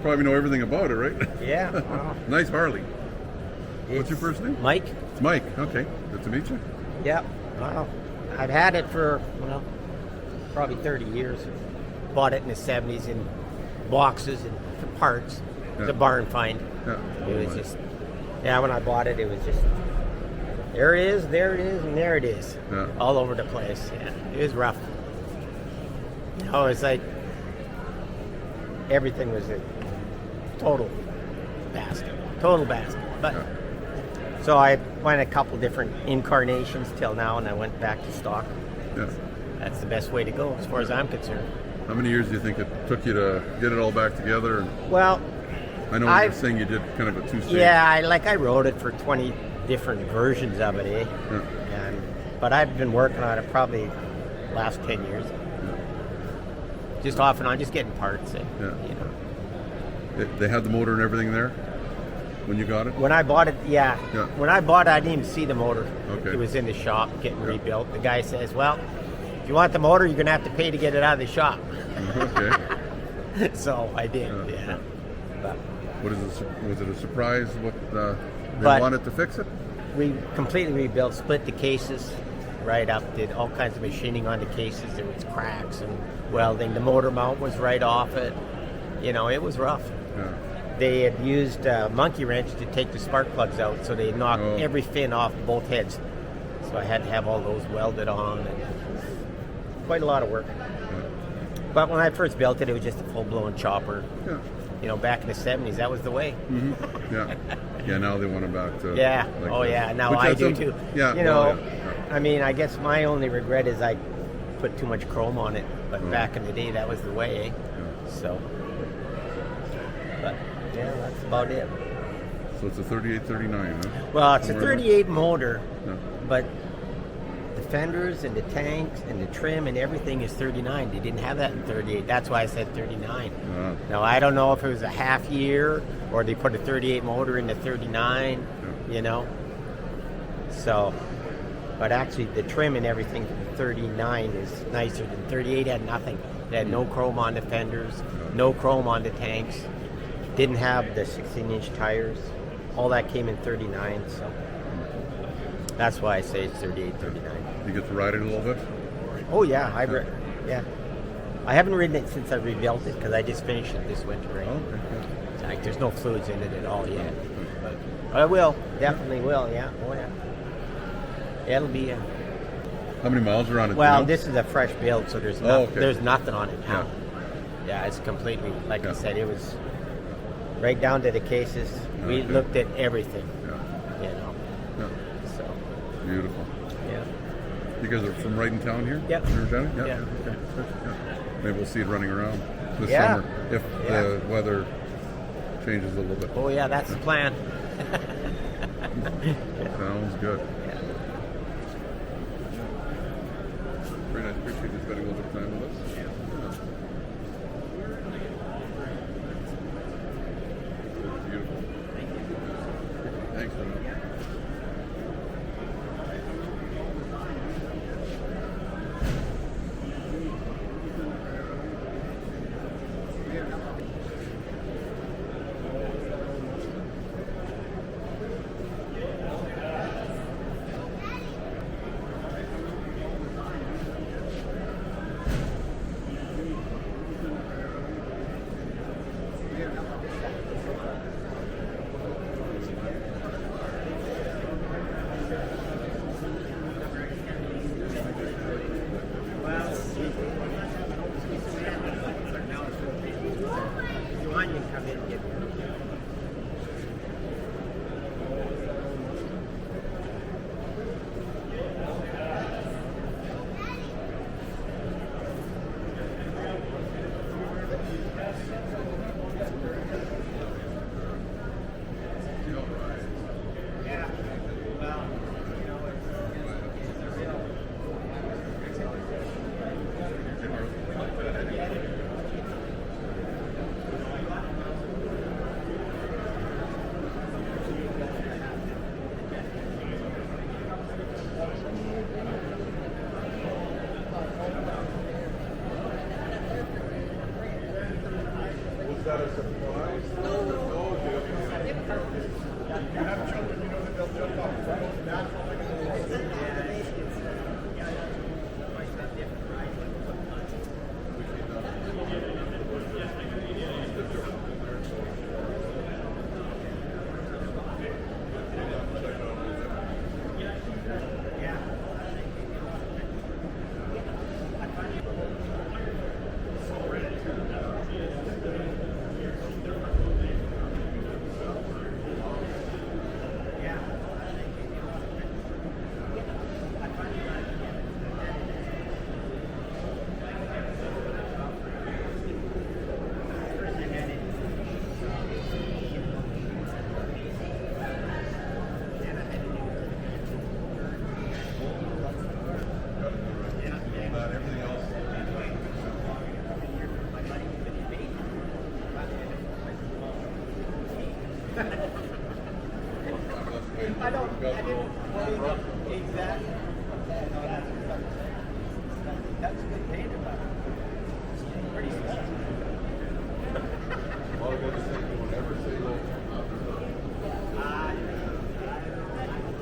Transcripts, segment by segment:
probably know everything about it, right? Yeah. Wow. Nice Harley. What's your first name? Mike. It's Mike. Okay. Good to meet you. Yeah. Wow. I've had it for, well, probably 30 years. Bought it in the 70s in boxes and for parts. It was a barn find. Yeah. It was just, when I bought it, it was just, there it is, and there it is. Yeah. All over the place. Yeah. It was rough. You know, it's like everything was a total basket. But so I went a couple different incarnations till now, and I went back to stock. Yeah. That's the best way to go, as far as I'm concerned. How many years do you think it took you to get it all back together? Well, I know you're saying you did kind of a two-stage. Yeah, I wrote it for 20 different versions of it, eh? Yeah. But I've been working on it probably last 10 years. Yeah. Just off and on, just getting parts. And, you know. They had the motor and everything there when you got it? When I bought it, yeah. When I bought it, I didn't even see the motor. Okay. It was in the shop getting rebuilt. The guy says, well, if you want the motor, you're going to have to pay to get it out of the shop. Okay. So I did, But was it a surprise what they wanted to fix it? We completely rebuilt, split the cases right up, did all kinds of machining on the cases. There was cracks and welding. The motor mount was right off it. You know, it was rough. Yeah. They had used a monkey wrench to take the spark plugs out, so they knocked every fin off both heads. So I had to have all those welded on, and quite a lot of work. Yeah. But when I first built it, it was just a full-blown chopper. Yeah. You know, back in the 70s, that was the way. Mm-hmm. Yeah. Yeah, now they want it back to... Yeah. Like Now I do too. Yeah. You know, I mean, I guess my only regret is I put too much chrome on it. But back in the day, that was the way, eh? Yeah. So, but, yeah, that's about it. So it's a 3839, huh? Well, it's a 38 motor, Yeah. but the fenders and the tanks and the trim and everything is 39. They didn't have that in 38. That's why I said 39. Now, I don't know if it was a half year or they put a 38 motor in the 39, you know. So, but actually the trim and everything for the 39 is nicer than 38. Had nothing. It had no chrome on the fenders, no chrome on the tanks. Didn't have the 16-inch tires. All that came in 39, so that's why I say it's 38, 39. You get to ride it a little bit? Oh yeah, I haven't ridden it since I rebuilt it because I just finished it this winter. Right? Oh, okay. Like, there's no fluids in it at all yet. But I will, definitely will. Yeah, oh yeah. It'll be. How many miles are on it? Well, this is a fresh build, so there's there's nothing on it now. Yeah, it's completely like I said. It was right down to the cases. We looked at everything. Yeah. You know. Yeah. So. Beautiful. Yeah. You guys are from right in town here? Yep. Yeah. Yeah. Okay. Good. Yeah. Maybe we'll see it running around this Yeah. summer if the weather changes a little bit. Oh yeah, that's the plan. Sounds good. Yeah. Very nice. Appreciate you spending a little bit of time with us. Beautiful. Thanks for that. Is that a surprise? Exactly. That's good paint about it. Pretty special. Well, I got to say, don't ever say that.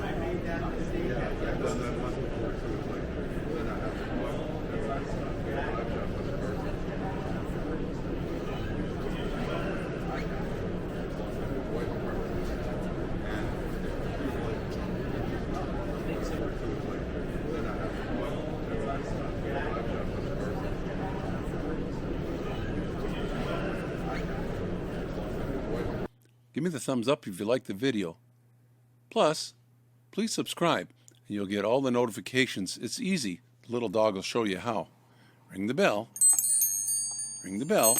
I made that mistake. I've done that once before, so it's like, then I have to go out. That's not good. I've done with the car. Give me the thumbs up if you like the video. Plus, please subscribe and you'll get all the notifications. It's easy. The little dog will show you how. Ring the bell. Ring the bell.